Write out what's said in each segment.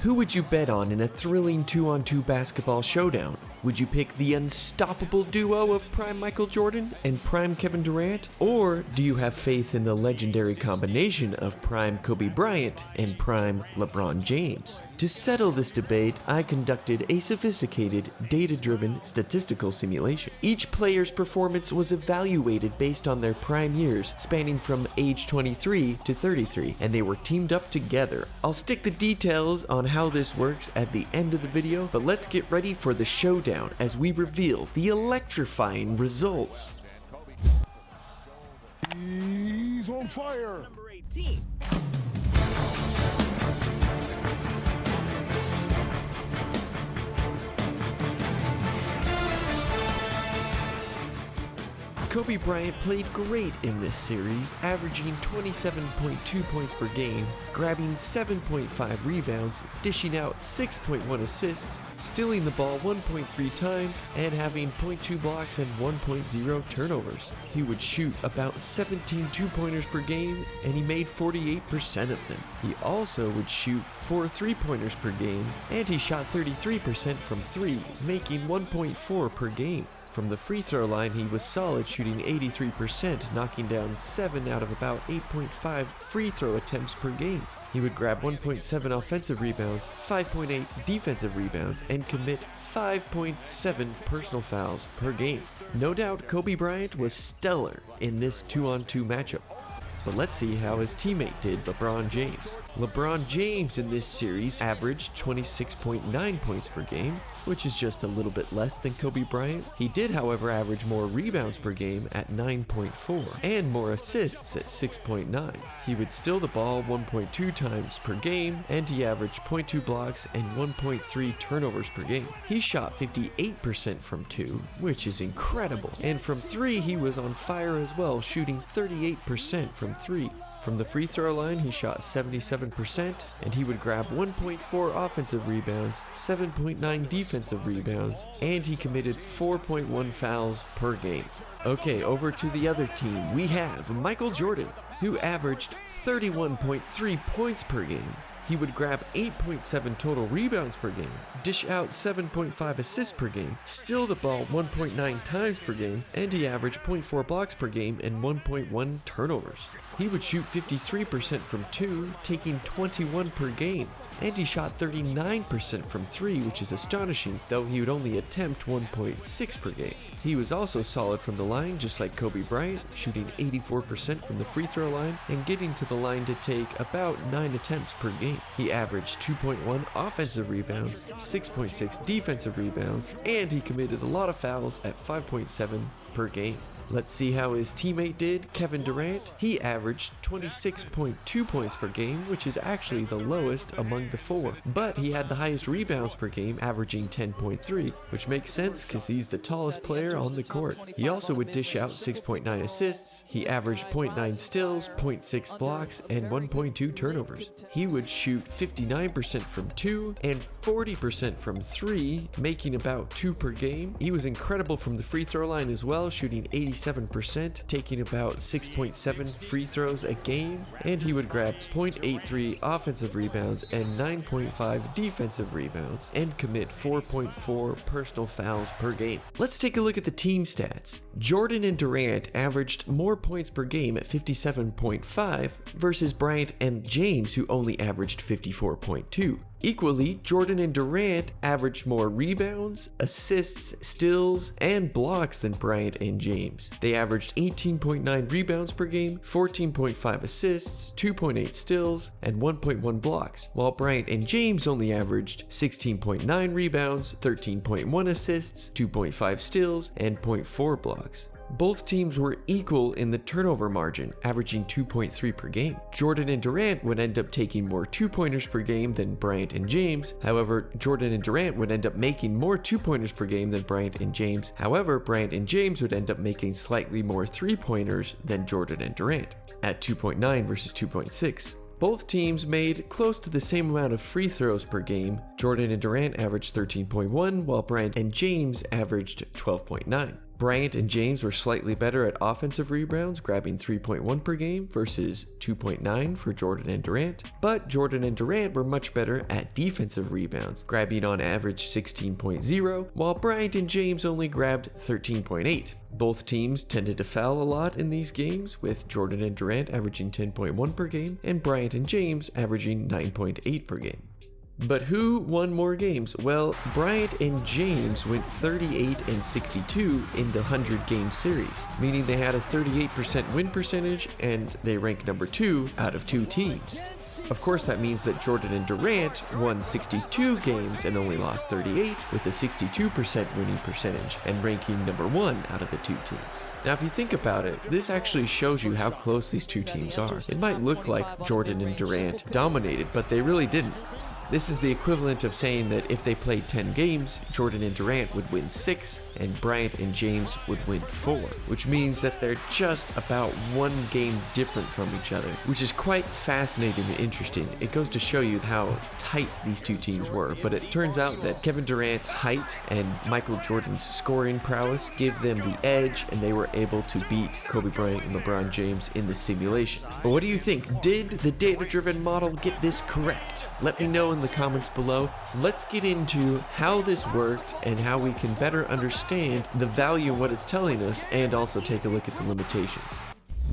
Who would you bet on in a thrilling 2-on-2 basketball showdown? Would you pick the unstoppable duo of prime Michael Jordan and prime Kevin Durant? Or do you have faith in the legendary combination of prime Kobe Bryant and prime LeBron James? To settle this debate, I conducted a sophisticated, data-driven statistical simulation. Each player's performance was evaluated based on their prime years, spanning from age 23 to 33, and they were teamed up together. I'll stick the details on how this works at the end of the video, but let's get ready for the showdown as we reveal the electrifying results. He's on fire. Number 18. Kobe Bryant played great in this series, averaging 27.2 points per game, grabbing 7.5 rebounds, dishing out 6.1 assists, stealing the ball 1.3 times, and having 0.2 blocks and 1.0 turnovers. He would shoot about 17 two-pointers per game, and he made 48% of them. He also would shoot 4 three-pointers per game, and he shot 33% from 3, making 1.4 per game. From the free throw line, he was solid, shooting 83%, knocking down 7 out of about 8.5 free throw attempts per game. He would grab 1.7 offensive rebounds, 5.8 defensive rebounds, and commit 5.7 personal fouls per game. No doubt Kobe Bryant was stellar in this 2-on-2 matchup. But let's see how his teammate did, LeBron James. LeBron James in this series averaged 26.9 points per game, which is just a little bit less than Kobe Bryant. He did, however, average more rebounds per game at 9.4 and more assists at 6.9. He would steal the ball 1.2 times per game, and he averaged 0.2 blocks and 1.3 turnovers per game. He shot 58% from 2, which is incredible. And from 3, he was on fire as well, shooting 38% from 3. From the free throw line, he shot 77%, and he would grab 1.4 offensive rebounds, 7.9 defensive rebounds, and he committed 4.1 fouls per game. Okay, over to the other team, we have Michael Jordan, who averaged 31.3 points per game. He would grab 8.7 total rebounds per game, dish out 7.5 assists per game, steal the ball 1.9 times per game, and he averaged 0.4 blocks per game and 1.1 turnovers. He would shoot 53% from 2, taking 21 per game. And he shot 39% from 3, which is astonishing, though he would only attempt 1.6 per game. He was also solid from the line, just like Kobe Bryant, shooting 84% from the free throw line and getting to the line to take about 9 attempts per game. He averaged 2.1 offensive rebounds, 6.6 defensive rebounds, and he committed a lot of fouls at 5.7 per game. Let's see how his teammate did, Kevin Durant. He averaged 26.2 points per game, which is actually the lowest among the 4. But he had the highest rebounds per game, averaging 10.3, which makes sense because he's the tallest player on the court. He also would dish out 6.9 assists. He averaged 0.9 steals, 0.6 blocks, and 1.2 turnovers. He would shoot 59% from 2 and 40% from 3, making about 2 per game. He was incredible from the free throw line as well, shooting 87%, taking about 6.7 free throws a game, and he would grab 0.83 offensive rebounds and 9.5 defensive rebounds, and commit 4.4 personal fouls per game. Let's take a look at the team stats. Jordan and Durant averaged more points per game at 57.5 versus Bryant and James, who only averaged 54.2. Equally, Jordan and Durant averaged more rebounds, assists, steals, and blocks than Bryant and James. They averaged 18.9 rebounds per game, 14.5 assists, 2.8 steals, and 1.1 blocks, while Bryant and James only averaged 16.9 rebounds, 13.1 assists, 2.5 steals, and 0.4 blocks. Both teams were equal in the turnover margin, averaging 2.3 per game. Jordan and Durant would end up taking more two-pointers per game than Bryant and James. However, Jordan and Durant would end up making more two-pointers per game than Bryant and James. However, Bryant and James would end up making slightly more three-pointers than Jordan and Durant, at 2.9 versus 2.6. Both teams made close to the same amount of free throws per game. Jordan and Durant averaged 13.1, while Bryant and James averaged 12.9. Bryant and James were slightly better at offensive rebounds, grabbing 3.1 per game versus 2.9 for Jordan and Durant, but Jordan and Durant were much better at defensive rebounds, grabbing on average 16.0, while Bryant and James only grabbed 13.8. Both teams tended to foul a lot in these games, with Jordan and Durant averaging 10.1 per game and Bryant and James averaging 9.8 per game. But who won more games? Well, Bryant and James went 38 and 62 in the 100-game series, meaning they had a 38% win percentage and they ranked number 2 out of 2 teams. Of course, that means that Jordan and Durant won 62 games and only lost 38, with a 62% winning percentage and ranking number 1 out of the 2 teams. Now, if you think about it, this actually shows you how close these 2 teams are. It might look like Jordan and Durant dominated, but they really didn't. This is the equivalent of saying that if they played 10 games, Jordan and Durant would win 6, and Bryant and James would win 4, which means that they're just about 1 game different from each other, which is quite fascinating and interesting. It goes to show you how tight these 2 teams were, but it turns out that Kevin Durant's height and Michael Jordan's scoring prowess gave them the edge, and they were able to beat Kobe Bryant and LeBron James in the simulation. But what do you think? Did the data-driven model get this correct? Let me know in the comments below. Let's get into how this worked and how we can better understand the value of what it's telling us, and also take a look at the limitations.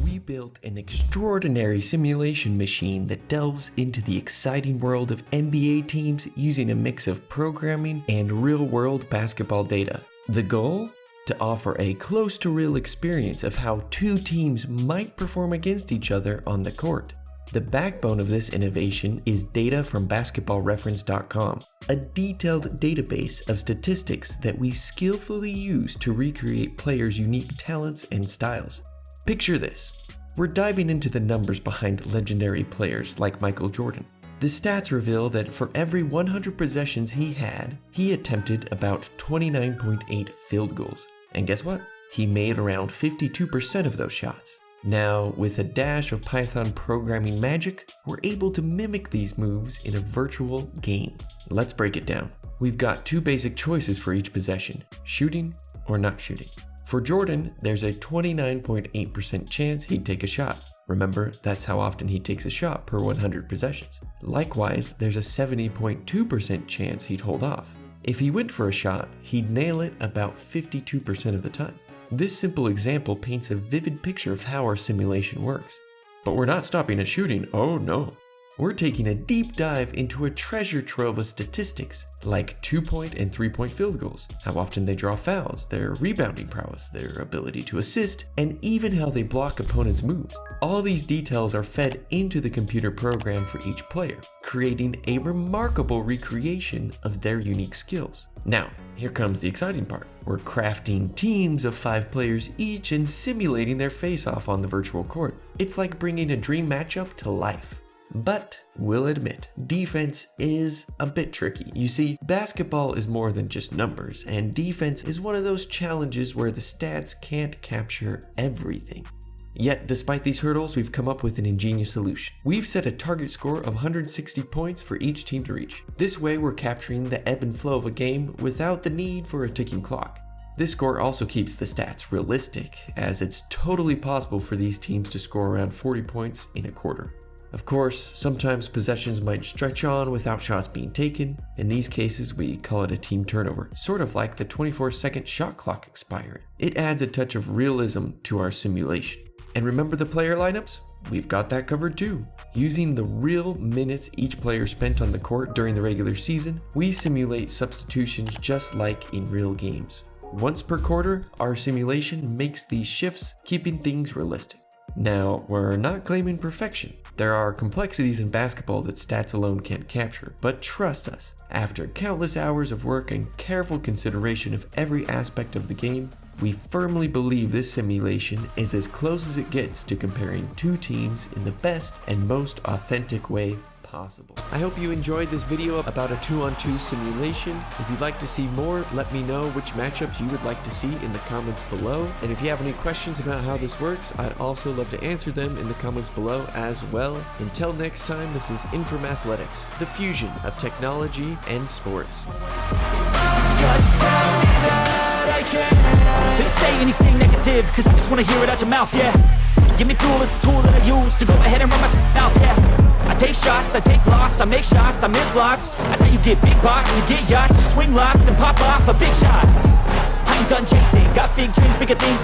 We built an extraordinary simulation machine that delves into the exciting world of NBA teams using a mix of programming and real-world basketball data. The goal? To offer a close-to-real experience of how 2 teams might perform against each other on the court. The backbone of this innovation is data from basketballreference.com, a detailed database of statistics that we skillfully use to recreate players' unique talents and styles. Picture this. We're diving into the numbers behind legendary players like Michael Jordan. The stats reveal that for every 100 possessions he had, he attempted about 29.8 field goals. And guess what? He made around 52% of those shots. Now, with a dash of Python programming magic, we're able to mimic these moves in a virtual game. Let's break it down. We've got 2 basic choices for each possession, shooting or not shooting. For Jordan, there's a 29.8% chance he'd take a shot. Remember, that's how often he takes a shot per 100 possessions. Likewise, there's a 70.2% chance he'd hold off. If he went for a shot, he'd nail it about 52% of the time. This simple example paints a vivid picture of how our simulation works. But we're not stopping at shooting, oh no. We're taking a deep dive into a treasure trove of statistics, like 2-point and 3-point field goals, how often they draw fouls, their rebounding prowess, their ability to assist, and even how they block opponents' moves. All these details are fed into the computer program for each player, creating a remarkable recreation of their unique skills. Now, here comes the exciting part. We're crafting teams of 5 players each and simulating their face-off on the virtual court. It's like bringing a dream matchup to life. But we'll admit, defense is a bit tricky. You see, basketball is more than just numbers, and defense is one of those challenges where the stats can't capture everything. Yet, despite these hurdles, we've come up with an ingenious solution. We've set a target score of 160 points for each team to reach. This way, we're capturing the ebb and flow of a game without the need for a ticking clock. This score also keeps the stats realistic, as it's totally possible for these teams to score around 40 points in a quarter. Of course, sometimes possessions might stretch on without shots being taken. In these cases, we call it a team turnover, sort of like the 24-second shot clock expiring. It adds a touch of realism to our simulation. And remember the player lineups? We've got that covered too. Using the real minutes each player spent on the court during the regular season, we simulate substitutions just like in real games. Once per quarter, our simulation makes these shifts, keeping things realistic. Now, we're not claiming perfection. There are complexities in basketball that stats alone can't capture, but trust us, after countless hours of work and careful consideration of every aspect of the game, we firmly believe this simulation is as close as it gets to comparing 2 teams in the best and most authentic way possible. I hope you enjoyed this video about a 2-on-2 simulation. If you'd like to see more, let me know which matchups you would like to see in the comments below. And if you have any questions about how this works, I'd also love to answer them in the comments below as well. Until next time, this is Informathletics, the fusion of technology and sports. Just tell me that I can. say anything negative, cause I just wanna hear it out your mouth, yeah. Give me fuel, it's a tool that I use to go ahead and run my mouth, yeah. I take shots, I take loss, I make shots, I miss lots. That's how you get big boss, you get yachts, you swing lots and pop off a big shot. I ain't done chasing, got big dreams, bigger things